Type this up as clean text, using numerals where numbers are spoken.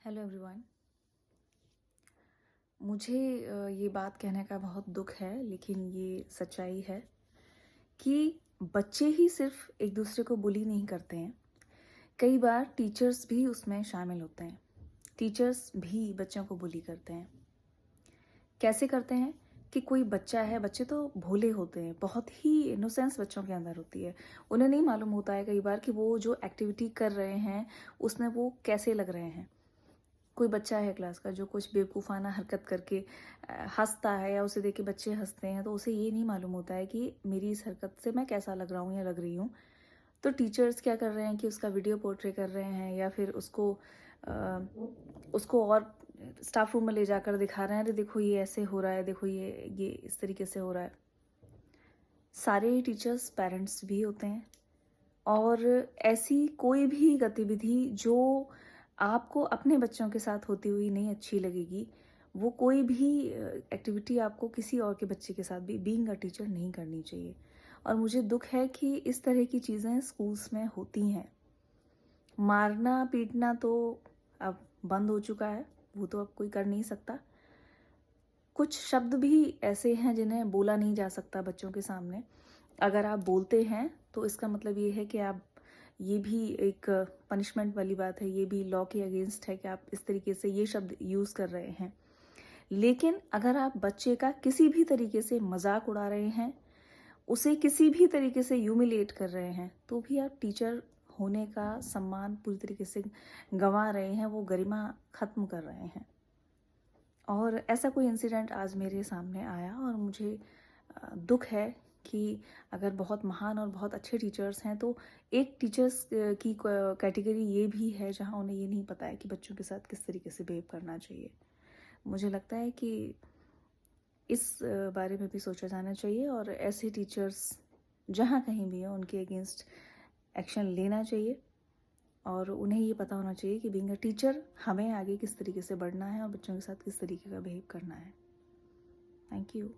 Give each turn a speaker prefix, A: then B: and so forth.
A: Hello everyone. मुझे ये बात कहने का बहुत दुख है, लेकिन ये सच्चाई है कि बच्चे ही सिर्फ एक दूसरे को बुली नहीं करते हैं। कई बार टीचर्स भी उसमें शामिल होते हैं। टीचर्स भी बच्चों को बुली करते हैं। कैसे करते हैं कि कोई बच्चा है, बच्चे तो भोले होते हैं, बहुत ही इनोसेंस बच्चों के अंदर होती है। उन्हें नहीं मालूम होता है कई बार कि वो जो एक्टिविटी कर रहे हैं उसमें वो कैसे लग रहे हैं। कोई बच्चा है क्लास का जो कुछ बेवकूफ़ाना हरकत करके हंसता है या उसे देख के बच्चे हंसते हैं, तो उसे ये नहीं मालूम होता है कि मेरी इस हरकत से मैं कैसा लग रहा हूँ या लग रही हूँ। तो टीचर्स क्या कर रहे हैं कि उसका वीडियो पोर्ट्रे कर रहे हैं या फिर उसको और स्टाफ रूम में ले जाकर दिखा रहे हैं, अरे देखो ये ऐसे हो रहा है, देखो ये इस तरीके से हो रहा है। सारे टीचर्स पेरेंट्स भी होते हैं और ऐसी कोई भी गतिविधि जो आपको अपने बच्चों के साथ होती हुई नहीं अच्छी लगेगी, वो कोई भी एक्टिविटी आपको किसी और के बच्चे के साथ भी बीइंग अ टीचर नहीं करनी चाहिए। और मुझे दुख है कि इस तरह की चीज़ें स्कूल्स में होती हैं। मारना पीटना तो अब बंद हो चुका है, वो तो अब कोई कर नहीं सकता। कुछ शब्द भी ऐसे हैं जिन्हें बोला नहीं जा सकता बच्चों के सामने। अगर आप बोलते हैं तो इसका मतलब ये है कि आप, ये भी एक पनिशमेंट वाली बात है, ये भी लॉ के अगेंस्ट है कि आप इस तरीके से ये शब्द यूज़ कर रहे हैं। लेकिन अगर आप बच्चे का किसी भी तरीके से मजाक उड़ा रहे हैं, उसे किसी भी तरीके से ह्यूमिलिएट कर रहे हैं, तो भी आप टीचर होने का सम्मान पूरी तरीके से गंवा रहे हैं, वो गरिमा खत्म कर रहे हैं। और ऐसा कोई इंसिडेंट आज मेरे सामने आया और मुझे दुख है कि अगर बहुत महान और बहुत अच्छे टीचर्स हैं तो एक टीचर्स की कैटेगरी ये भी है जहाँ उन्हें ये नहीं पता है कि बच्चों के साथ किस तरीके से बिहेव करना चाहिए। मुझे लगता है कि इस बारे में भी सोचा जाना चाहिए और ऐसे टीचर्स जहाँ कहीं भी हो उनके अगेंस्ट एक्शन लेना चाहिए और उन्हें ये पता होना चाहिए कि बीइंग अ टीचर हमें आगे किस तरीके से बढ़ना है और बच्चों के साथ किस तरीके का बिहेव करना है। Thank you.